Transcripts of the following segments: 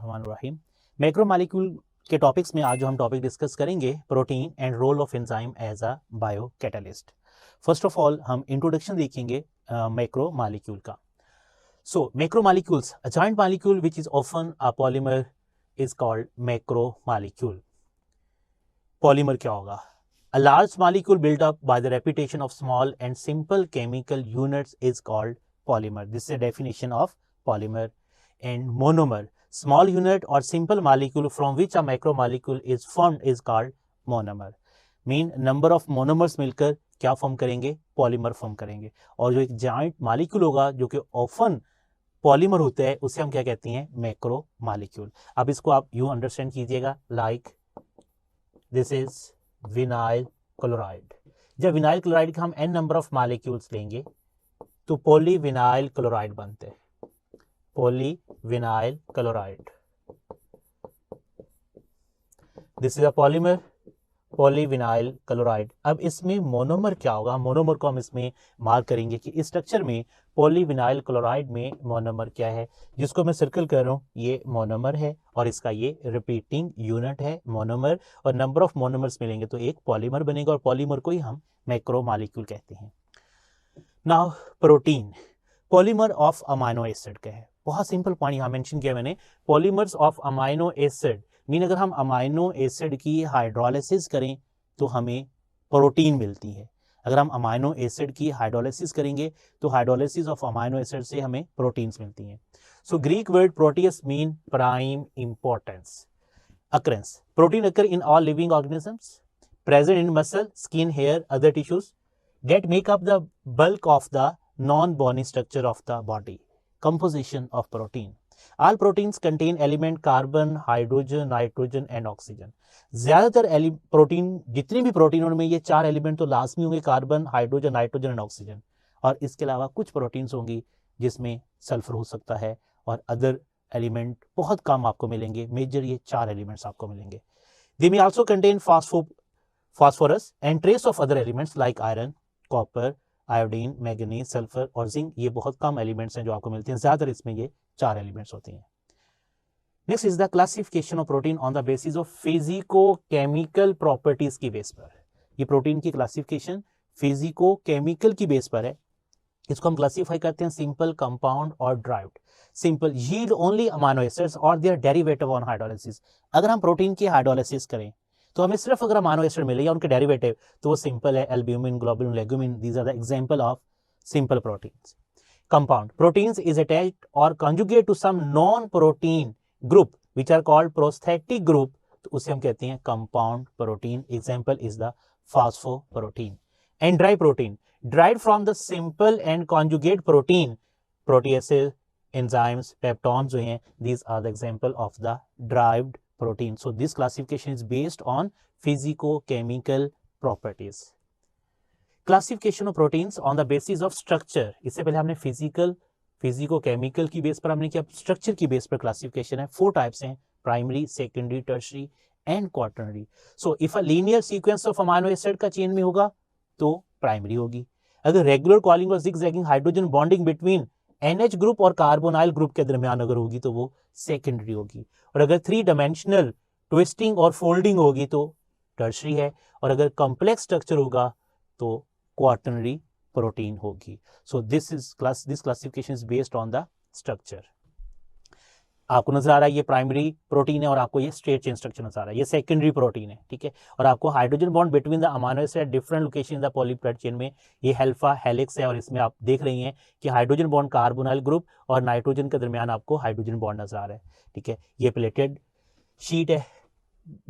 बिस्मिल्लाहिर्रहमानिर्रहीम। Macro molecule के topics में आज जो हम टॉपिक डिस्कस करेंगे, protein and role of enzyme as a biocatalyst. First of all हम इंट्रोडक्शन देखेंगे मैक्रो मालिक्यूल का। So macromolecules, a giant molecule which is often a polymer is called macromolecule. Polymer क्या होगा? A large molecule built up by the repetition of small and simple chemical units is called polymer. This is a definition of polymer. And monomer, small unit or simple molecule from which a macromolecule is formed is called monomer. Mean number of monomers मिलकर क्या form करेंगे? Polymer form करेंगे। और जो एक joint molecule होगा जो कि ऑफन पॉलीमर होता है उसे हम क्या कहते हैं? Macro molecule. अब इसको आप यूं अंडरस्टैंड कीजिएगा, like this is vinyl chloride. जब विनाइल क्लोराइड के हम n नंबर ऑफ मॉलिक्यूल्स लेंगे तो पॉलीविनाइल क्लोराइड बनते हैं। Polyvinyl chloride, this is a polymer, polyvinyl chloride. अब इसमें मोनोमर क्या होगा? मोनोमर को हम इसमें मार्क करेंगे कि इस स्ट्रक्चर में पॉलीविनाइल क्लोराइड में मोनोमर क्या है, जिसको मैं सर्कल कर रहा हूं, ये मोनोमर है और इसका ये रिपीटिंग यूनिट है मोनोमर। और नंबर ऑफ मोनोमर्स मिलेंगे तो एक पॉलीमर बनेगा और पॉलीमर को ही हम मैक्रो मालिक्यूल कहते हैं। Now protein, polymer of amino acid का है। बहुत सिंपल पॉइंट यहां मेंशन किया मैंने, polymers of amino acid mean अगर हम अमाइनो एसिड की हाइड्रोलिसिस करें तो हमें प्रोटीन मिलती है। अगर हम अमाइनो एसिड की हाइड्रोलिसिस करेंगे तो हाइड्रोलिसिस ऑफ अमाइनो एसिड से हमें प्रोटीन्स मिलती हैं। So Greek word proteus mean prime importance. Occurrence, protein occur in all living organisms, present in muscle, skin, hair, other tissues that make up the bulk of the non-bony structure of the body. Composition of protein. All proteins contain element carbon, hydrogen, nitrogen and oxygen. ज्यादातर protein, जितनी भी protein उनमें ये चार element तो लाजमी होंगे, carbon, hydrogen, nitrogen and oxygen. और इसके अलावा कुछ प्रोटीन्स होंगी जिसमें सल्फर हो सकता है और अदर एलिमेंट बहुत कम आपको मिलेंगे। मेजर ये चार एलिमेंट्स आपको मिलेंगे। They may also contain phosphorus and trace of other elements like iron, copper, iodine, manganese, sulphur और जिंक। ये बहुत कम एलिमेंट्स हैं जो आपको मिलते हैं, ज्यादातर इसमें ये चार एलिमेंट्स होती हैं। Next is the classification of protein on the basis of physico chemical properties की बेस पर। ये प्रोटीन की क्लासिफिकेशन फिजिको केमिकल की बेस पर है। इसको हम क्लासिफाई करते हैं सिंपल, कंपाउंड और derived. Simple yield only amino acids और देयर डेरिवेटिव ऑन हाइड्रोलिसिस। अगर हम प्रोटीन की हाइड्रोलिसिस करें तो हमें सिर्फ अगर अमाइनो एसिड मिले या उनके डेरिवेटिव तो वो सिंपल है, albumin, globulin, legumin, these are the example of simple proteins. Compound proteins is attached और conjugate to some non protein group which are called prosthetic group, तो उसे हम कहते हैं compound protein. Example is the phosphoprotein. And dry protein derived from the simple and conjugate protein, proteases, enzymes, peptones जो हैं, these are the example of the derived protein. So this classification is based on physicochemical properties. Classification of proteins on the basis of structure. इससे पहले हमने physicochemical की base पर हमने किया, structure की बेस पर classification है। 4 types हैं, primary, secondary, tertiary and quaternary. So if a linear sequence of amino acid का chain में होगा तो प्राइमरी होगी। अगर रेगुलर कॉलिंग और zigzagging hydrogen bonding between NH group और कार्बोनाइल ग्रुप के दरमियान अगर होगी तो वो सेकेंडरी होगी। और अगर 3 डायमेंशनल ट्विस्टिंग और फोल्डिंग होगी तो टर्शरी है। और अगर कॉम्प्लेक्स स्ट्रक्चर होगा तो क्वाटर्नरी प्रोटीन होगी। So this classification is based on the structure. आपको नजर आ रहा है ये प्राइमरी प्रोटीन है और आपको ये स्ट्रेट चेन स्ट्रक्चर नजर आ रहा है, ये सेकेंडरी प्रोटीन है, ठीक है। और आपको hydrogen bond between the amino acid different location in the polypeptide chain में, ये अल्फा हेलिक्स है और इसमें आप देख रही हैं कि हाइड्रोजन बॉन्ड कार्बोनाइल ग्रुप और नाइट्रोजन के दरमियान आपको हाइड्रोजन बॉन्ड नजर आ रहा है, ठीक है। ये प्लेटेड शीट है।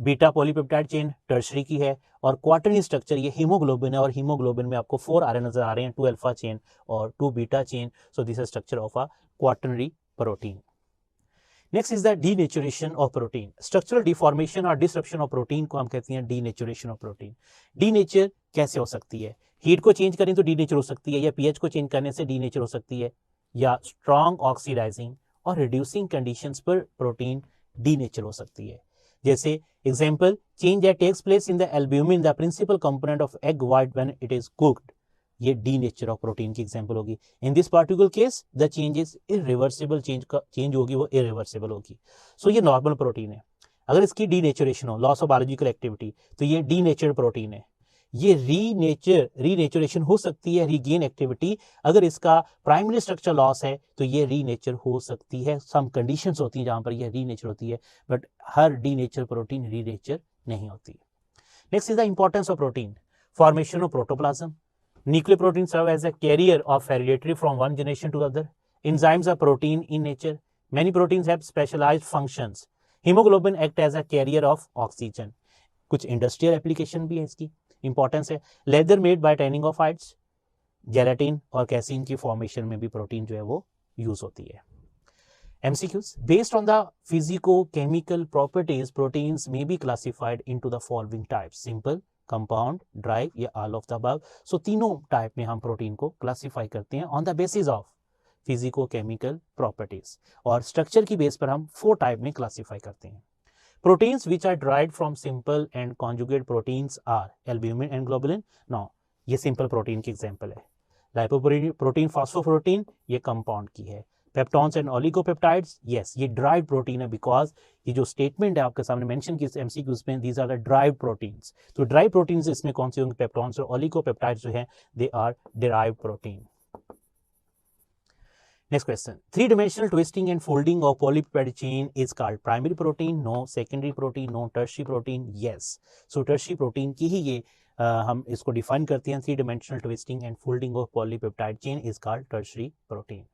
बीटा पॉलीपेप्टाइड चेन टर्शरी की है और क्वाटर्नरी स्ट्रक्चर ये हीमोग्लोबिन है और हीमोग्लोबिन में आपको 4 आरएन नजर आ रहे हैं, 2 अल्फा चेन और 2 beta chain. So this is structure of a quaternary protein. Next is the denaturation of protein. Structural deformation और डिसरप्शन ऑफ प्रोटीन को हम कहते हैं डीनेचुरेशन ऑफ प्रोटीन। डीनेचर कैसे हो सकती है? हीट को चेंज करें तो डीनेचर हो सकती है, या पीएच को चेंज करने से डीनेचर हो सकती है, या स्ट्रॉन्ग ऑक्सीडाइजिंग और रिड्यूसिंग कंडीशंस पर प्रोटीन डीनेचर हो सकती है। जैसे example, change that takes place in the albumin, the principal component of egg white when it is cooked, ये डी नेचर ऑफ प्रोटीन की एग्जांपल होगी। In this particular case the change is irreversible, change होगी वो irreversible होगी। सो ये normal protein है। अगर इसकी डी नेचुरेशन हो, लॉस ऑफ बायोलॉजिकल एक्टिविटी, तो ये डी नेचर प्रोटीन है। ये रीनेचुरेशन हो सकती है, रीगेन एक्टिविटी, अगर इसका प्राइमरी स्ट्रक्चर लॉस है तो ये रीनेचर हो सकती है। सम कंडीशंस होती हैं जहां पर ये रीनेचर होती है, बट हर डी नेचर प्रोटीन रीनेचर नहीं होती। Next is the importance of protein, formation of protoplasm. Nuclear protein serve as a carrier of heredity from one generation to other. Enzymes are protein in nature, many proteins have specialised functions. Haemoglobin act as a carrier of oxygen. कुछ industrial application भी है इसकी, importance है। Leather made by tanning of hides, gelatin और casein की formation में भी protein जो है वो यूज होती है। MCQs, based on the physico-chemical properties, proteins may be classified into the following types: simple, compound, dry या all of the above। so तीनों टाइप में हम प्रोटीन को क्लासीफाई करते हैं on the basis of physico-chemical properties, और structure की base पर हम 4 टाइप में क्लासीफाई करते हैं। Proteins which are derived from simple and conjugate proteins are albumin and globulin। Now, ये simple protein की example है। Lipoprotein, phosphoprotein ये compound की है। Peptones and oligopeptides, yes, ये derived protein है, because ये जो statement है आपके सामने mention की MCQs में, these are the derived proteins। तो derived proteins इसमें कौन से होंगे? Peptones और oligopeptides जो हैं, they are derived protein। Next question, three-dimensional twisting and folding of polypeptide chain is called primary protein, no, secondary protein, no, tertiary protein, yes। so tertiary protein की ही ये हम इसको डिफाइन करते हैं। three-dimensional twisting and folding of polypeptide chain is called tertiary protein।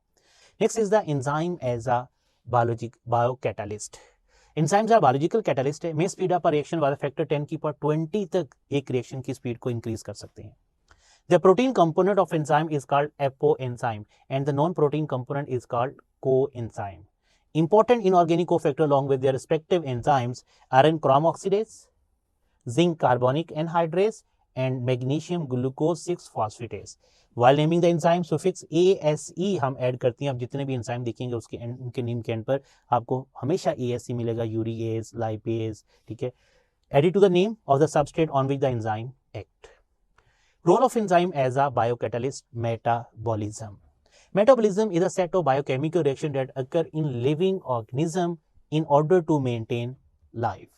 Next is the enzyme as a biocatalyst। Enzymes are biological catalyst है, may speed up a reaction by the factor 10 की power 20 तक एक reaction की speed को increase कर सकते हैं। The protein component of enzyme is called apoenzyme and the non-protein component is called coenzyme। Important inorganic cofactor along with their respective enzymes are in chrome oxidase, zinc carbonic anhydrase and magnesium glucose 6 phosphatase। While naming the enzyme suffix ASE हम add करते हैं। अब जितने भी enzyme देखेंगे उसके उनके name के एंड पर आपको हमेशा ASE मिलेगा, यूरिएज, लाइपेज, ठीक है। Added to the name of the substrate on which the enzyme act। Role of enzyme as a biocatalyst, metabolism। Metabolism is a set of biochemical reactions that occur in living organism in order to maintain life।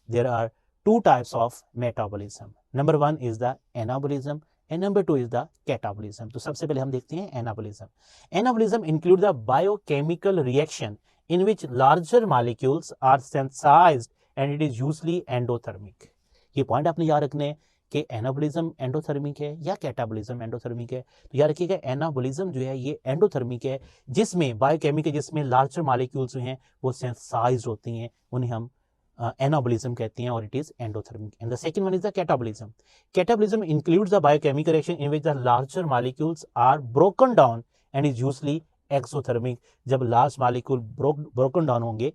There are 2 types of metabolism। Number 1 is the anabolism and number 2 is the catabolism। तो सबसे पहले हम देखते हैं anabolism। Anabolism includes the biochemical reaction in which larger molecules are synthesized and it is usually endothermic। ये point आपने याद रखने हैं कि एनाबोलिज्म एंडोथर्मिक है या कैटाबोलिज्म एंडोथर्मिक है। तो याद रखिएगा एनाबोलिज्म जो है ये एंडोथर्मिक है, जिसमें बायोकेमिकल, जिसमें लार्जर मॉलिक्यूल्स जो हैं वो सेंसाइज्ड होती हैं, उन्हें हम एनाबोलिज्म कहते हैं, और it is endothermic. And the second one is the catabolism. Catabolism includes the biochemical reaction in which the larger molecules are broken down and is usually exothermic. जब लार्ज मॉलिक्यूल ब्रोकन डाउन होंगे,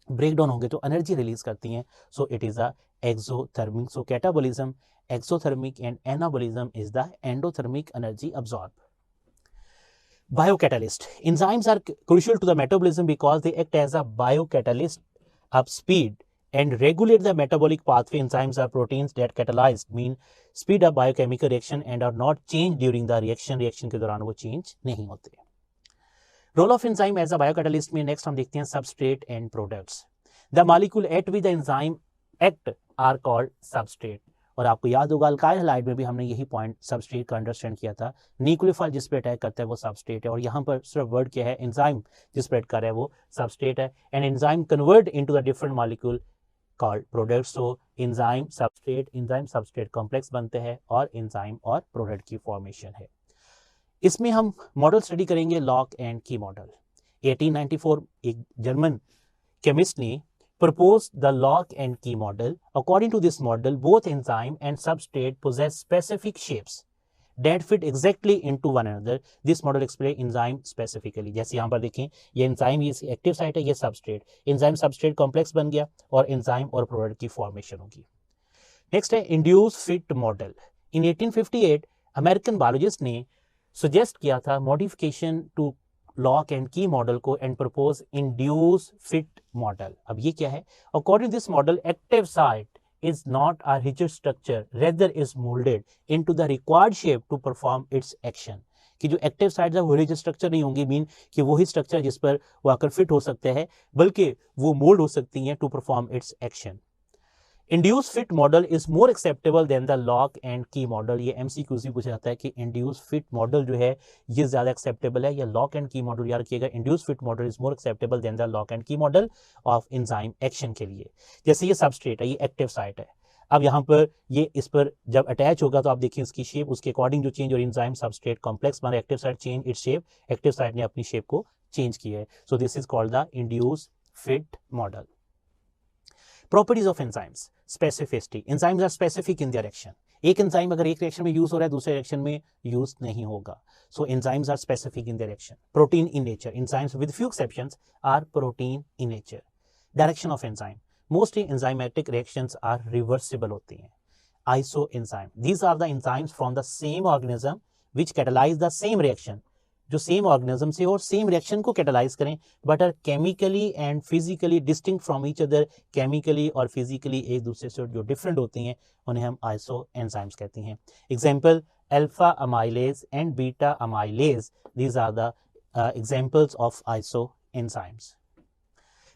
break down होंगे तो energy release करती हैं, so it is a exothermic. So catabolism exothermic and anabolism is the endothermic energy absorbed। Biocatalyst, enzymes are crucial to the metabolism because they act as a biocatalyst up speed and regulate the metabolic pathway। Enzymes are proteins that catalyze, mean speed up biochemical reaction and are not changed during the reaction। reaction के दौरान वो change नहीं होते। Role of enzyme as a biocatalyst में next हम देखते हैं substrate and products। The molecule at which the enzyme act are called substrate। और आपको याद होगा अल्काइल हैलाइड में भी हमने यही पॉइंट सबस्ट्रेट का अंडरस्टैंड किया था। न्यूक्लियोफाइल जिस पे अटैक करता है वो सबस्ट्रेट है, और यहाँ पर सिर्फ वर्ड क्या है, एंजाइम जिस पे अटैक कर रहा है वो सबस्ट्रेट है। And enzyme convert into the different molecule called products. So enzyme substrate complex बनते हैं और एंजाइम और प्रोडक्ट की फॉर्मेशन है। इसमें हम मॉडल स्टडी करेंगे लॉक एंड की मॉडल। 1894 एक जर्मन केमिस्ट ने proposed the lock and key model। According to this model, both enzyme and substrate possess specific shapes that fit exactly into one another। This model explains enzyme specifically। जैसे यहाँ पर देखें, ये enzyme, ये active site है, ये substrate, enzyme substrate complex बन गया और एंजाइम और प्रोडक्ट की फॉर्मेशन होगी। नेक्स्ट है इंड्यूस फिट मॉडल। इन 1858 अमेरिकन बायोलॉजिस्ट ने सजेस्ट किया था modification to lock and key model को and propose induce fit model. अब ये क्या है? According this model, active site is not a rigid structure, rather is molded into the required shape to perform its action. कि जो active sites है वो rigid structure नहीं होंगी, मीन कि वही स्ट्रक्चर जिस पर वो आकर फिट हो सकते हैं, बल्कि वो मोल्ड हो सकती हैं to perform its action. Induce fit model is more acceptable than the lock and key model. ये एमसीक्यूजी पूछा जाता है कि इंड्यूस फिट मॉडल जो है ये ज्यादा एक्सेप्टेबल है या लॉक एंड की मॉडल. याद रखिएगा, induce fit model is more acceptable than the lock and key model of enzyme action के लिए. जैसे ये सबस्ट्रेट है, ये एक्टिव साइट है. अब यहाँ पर ये इस पर जब अटैच होगा तो आप देखिए इसकी शेप, उसके अकॉर्डिंग जो चेंज और एंजाइम सबस्ट्रेट कॉम्प्लेक्स बना. Active site change its shape, active site ने अपनी शेप को चेंज किया है. So this is called the induce fit model. Properties of enzymes. Specificity. Enzymes are specific in their action. एक enzyme अगर एक reaction में यूज हो रहा है दूसरे रिएक्शन में यूज नहीं होगा. So enzymes are specific in their action. Protein in nature. Enzymes with few exceptions are protein in nature. Direction of enzyme. Mostly enzymatic reactions are reversible होती हैं. Isoenzyme. These are the enzymes from the same organism which catalyze the same reaction. जो same organism से और same reaction को catalyse करें, but are chemically and physically distinct from each other. Chemically और physically एक दूसरे से जो डिफरेंट होती हैं उन्हें हम आइसो एंजाइम्स कहते हैं. Example alpha amylase and beta amylase. These are the examples of isoenzymes.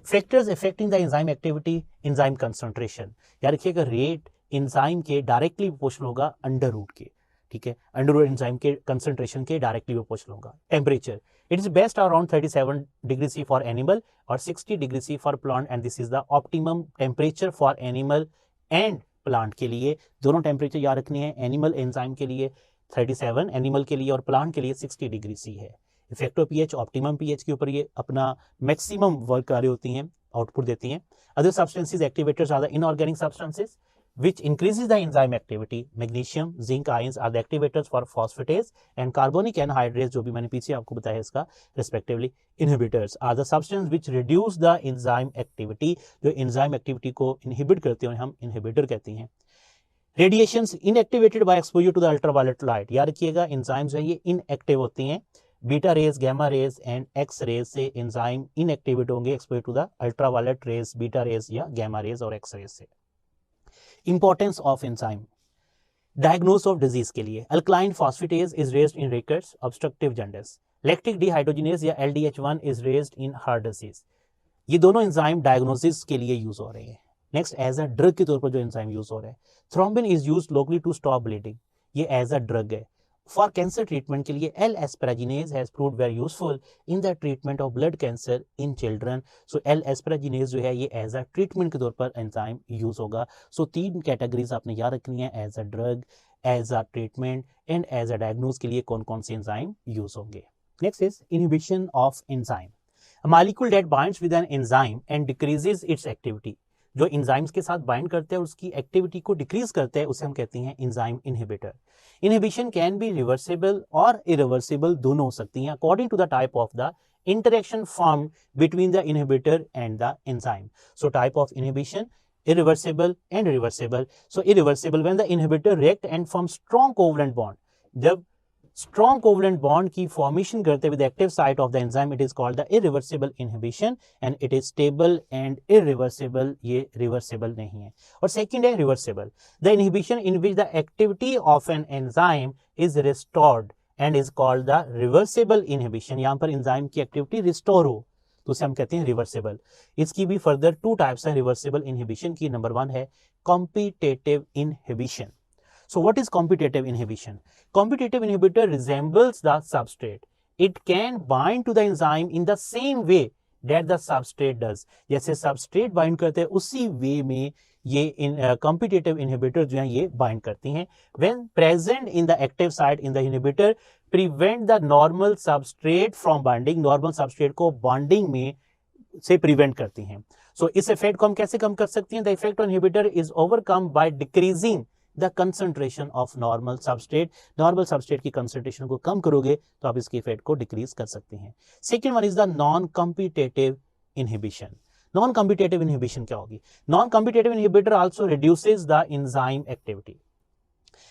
Factors affecting the enzyme activity. Enzyme concentration. याद रखिएगा, रेट एंजाइम के डायरेक्टली प्रोपोर्शनल होगा अंडर रूट के. ठीक है, अंडर रूट एंजाइम के कंसंट्रेशन के डायरेक्टली प्रोपोर्शनल होगा. Temperature. It is best around 37 degree C for animal और 60 degree C for plant and this is the optimum temperature for animal and plant के लिए. दोनों टेम्परेचर याद रखनी है. एनिमल एंजाइम के लिए 37, एनिमल के लिए और प्लांट के लिए 60 डिग्री सी है. इफेक्टिव पीएच, ऑप्टिमम पीएच के ऊपर ये अपना मैक्सिमम वर्क कर रही होती हैं, आउटपुट देती हैं. Other substances activators are the inorganic substances which increases the enzyme activity. Magnesium, zinc ions are the activators for phosphatase and carbonic anhydrase, जो भी मैंने पीछे आपको बताया इसका respectively. Inhibitors are the substances which reduce the enzyme activity. जो enzyme activity को inhibit करते हैं हम inhibitor कहते हैं. Radiations inactivated by exposure to the ultraviolet light. याद रखिएगा, enzymes है ये inactive होती हैं. Beta rays, gamma rays and X rays से एंजाइम इनएक्टिवेट होंगे expose to the ultraviolet rays, beta rays या गैमा रेज और एक्स रेज से. Importance of enzyme. Diagnose of disease के लिए alkaline phosphatase is raised in rickets, obstructive jaundice. Lactic dehydrogenase या LDH1 is raised in heart disease. ये दोनों enzyme diagnosis के लिए यूज हो रहे हैं. नेक्स्ट, एज अ ड्रग के तौर पर जो एंजाइम यूज हो रहा है, thrombin is used locally to stop bleeding. ये एज अ ड्रग है. फॉर कैंसर ट्रीटमेंट के लिए L-asparagine has proved very useful in the treatment of blood cancer in children. So L-asparagine जो है ये एज अ ट्रीटमेंट के तौर पर एंजाइम यूज होगा. सो 3 कैटेगरीज आपने याद रखनी है, as a drug, as a treatment and as a diagnose के लिए कौन कौन से एंजाइम यूज होंगे. Next is inhibition of enzyme. A molecule that binds with an enzyme and decreases its activity. जो एंजाइम्स के साथ बाइंड करते हैं उसकी एक्टिविटी को डिक्रीज करते हैं उसे हम कहते हैं enzyme inhibitor. Inhibition can be reversible और इरिवर्सिबल, दोनों हो सकती हैं according to the type of the interaction formed between the inhibitor and the enzyme. So type of inhibition, irreversible and reversible. So irreversible when the inhibitor react and form strong covalent bond. जब strong covalent bond की formation करते with the active site of the enzyme, it is called the irreversible inhibition and it is stable and irreversible. ये reversible नहीं है. और second है reversible, the inhibition in which the activity of an enzyme is restored and is called the reversible inhibition. यहाँ पर enzyme की activity restore हो तो उसे हम कहते हैं reversible. इसकी भी further 2 types है reversible inhibition की. नंबर 1 है competitive inhibition. So what is competitive inhibition? Competitive inhibitor resembles the substrate. It can bind to the enzyme in the same way that the substrate does. जैसे substrate bind करते हैं उसी way में ये competitive inhibitor जो हैं ये bind करती हैं. When present in the active site in the inhibitor, prevent the normal substrate from binding. Normal substrate को bonding में से prevent करती हैं. So इस effect को हम कैसे कम कर सकते हैं? The effect on inhibitor is overcome by decreasing the concentration of normal substrate. Normal substrate की concentration को कम करोगे तो आप इसकी effect को decrease कर सकते हैं. Second one is the non-competitive inhibition. Non-competitive inhibition क्या होगी? Non-competitive inhibitor also reduces the enzyme activity.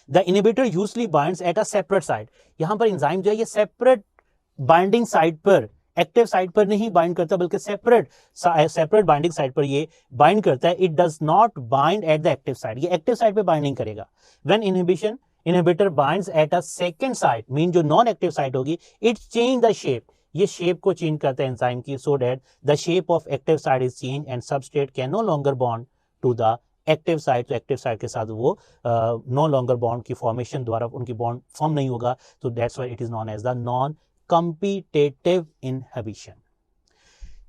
The inhibitor usually binds at a separate site. यहाँ पर enzyme जो है ये separate binding site पर एक्टिव साइट पर नहीं बाइंड करता बल्कि सेपरेट बाइंडिंग साइट पर ये बाइंड करता है। It does not bind at the active site, ये एक्टिव साइट पे बाइंड नहीं करेगा। When inhibitor binds at a second site, mean जो नॉन एक्टिव साइट होगी, इट चेंज द शेप, ये शेप को चेंज करता है एंजाइम की, so that the shape of active site is change and substrate can no longer bond to the active site. तो active site के साथ वो नो लॉन्गर बॉन्ड की फॉर्मेशन द्वारा उनकी बॉन्ड फॉर्म नहीं होगा, तो that's why it is known as the non competitive inhibition.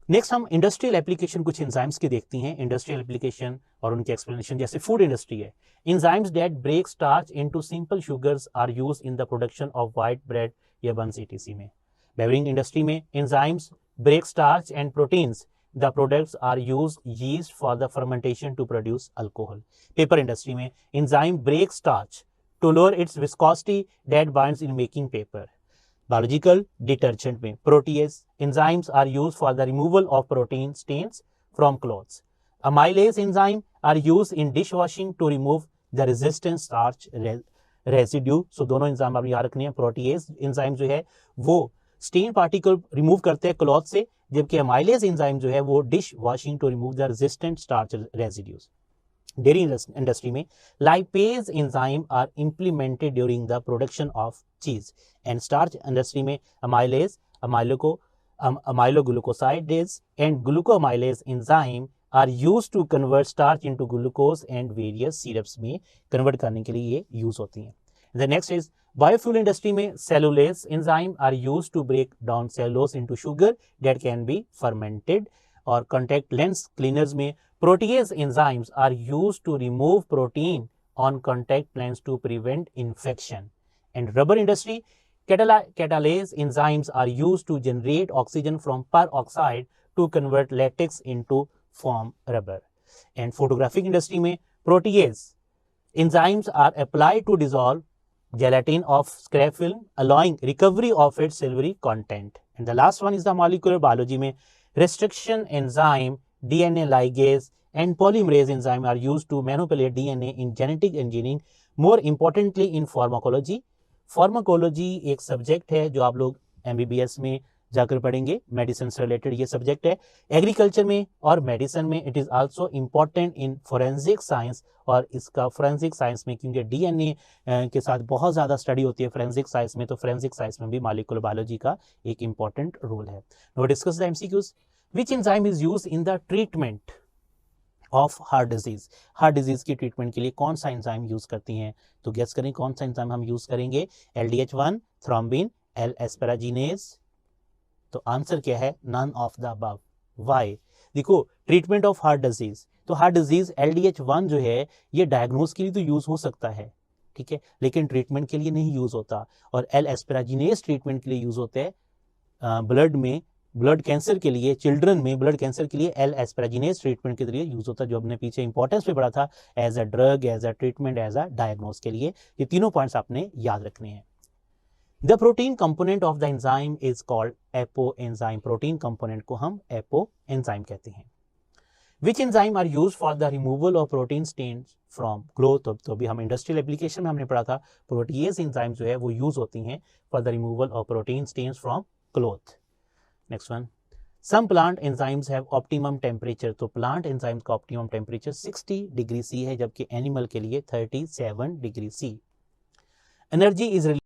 Next हम इंडस्ट्रियल एप्लीकेशन कुछ एंजाइम्स की देखती हैं, इंडस्ट्रियल एप्लीकेशन और उनकी एक्सप्लेनेशन। जैसे फूड इंडस्ट्री है, enzymes that break starch into simple sugars are used in the production of white bread या बन्स etc में। बेवरिंग इंडस्ट्री में enzymes break starch and proteins, the products are used yeast for the fermentation to produce alcohol. Paper industry में enzyme breaks starch to lower its viscosity that binds in making paper. Biological detergent में protease enzymes are used for the removal of protein stains from clothes. Amylase enzyme are used in dishwashing to remove the resistant starch residue. So दोनों enzyme आप याद रखने हैं। Protease enzyme जो है वो stand particle remove करते हैं क्लॉथ से, जबकि अमाइलेज एंजाइम जो है वो dish washing to remove the resistant starch residues. Dairy industry में lipase enzyme are implemented during the production of cheese. And starch industry में amylase, amyloglucosidase and glucoamylase enzyme are use to convert starch into glucose and various syrups में convert करने के लिए ये use होती हैं। The next is biofuel industry में cellulase enzyme are used to break down cellulose into sugar that can be fermented। और contact lens cleaners में protease enzymes are used to remove protein on contact lens to prevent infection। And rubber industry catalase enzymes are used to generate oxygen from peroxide to convert latex into foam rubber। And photographic industry में protease enzymes are applied to dissolve gelatin of scrap film, allowing recovery of its silvery content। And the last one is the molecular biology में restriction enzyme, DNA ligase and polymerase enzyme are used to manipulate DNA in genetic engineering। More importantly in pharmacology, pharmacology एक subject है जो आप लोग MBBS में जाकर पढ़ेंगे, medicine से रिलेटेड ये सब्जेक्ट है। एग्रीकल्चर में और मेडिसिन में it is also important in forensic science, और इसका फोरेंसिक साइंस में क्योंकि DNA के साथ बहुत ज़्यादा स्टडी होती है फोरेंसिक साइंस में, तो फोरेंसिक साइंस में भी मॉलिक्यूलर बायोलॉजी का एक इंपॉर्टेंट रोल है। Now discuss the MCQs। Which enzyme is used in the treatment of heart disease. Heart disease की ट्रीटमेंट के लिए कौन सा एंजाइम यूज करती हैं, तो गेस करें कौन सा एंजाइम हम यूज करेंगे। LDH1, thrombin, L एस्पेराजिनेज। तो आंसर क्या है, none of the above. Why? देखो ट्रीटमेंट ऑफ हार्ट डिजीज, तो हार्ट डिजीज LDH1 जो है ये डायग्नोस के लिए तो यूज हो सकता है, ठीक है, लेकिन ट्रीटमेंट के लिए नहीं यूज होता। और L एस्पेराजिनेज ट्रीटमेंट के लिए यूज होते हैं ब्लड में, ब्लड कैंसर के लिए, चिल्ड्रन में ब्लड कैंसर के लिए L एस्पेराजिनेज ट्रीटमेंट के लिए यूज होता है, जो हमने पीछे इंपॉर्टेंस पे पढ़ा था, as a drug, as a treatment, as a diagnose के लिए। ये तीनों पॉइंट्स आपने याद रखने हैं। The protein component of the enzyme is called apoenzyme। Protein component को हम apoenzyme कहते हैं। Which enzyme are used for the removal of protein stains from cloth? तो भी हम इंडस्ट्रियल एप्लीकेशन में हमने पढ़ा था, प्रोटीएज एंजाइम जो है वो यूज होती हैं for the removal of protein stains from cloth. Next one, some plant enzymes have optimum temperature. तो प्लांट एंजाइम्स का ऑप्टिमम टेम्परेचर 60 डिग्री C है, जबकि एनिमल के लिए 37 डिग्री C। Energy is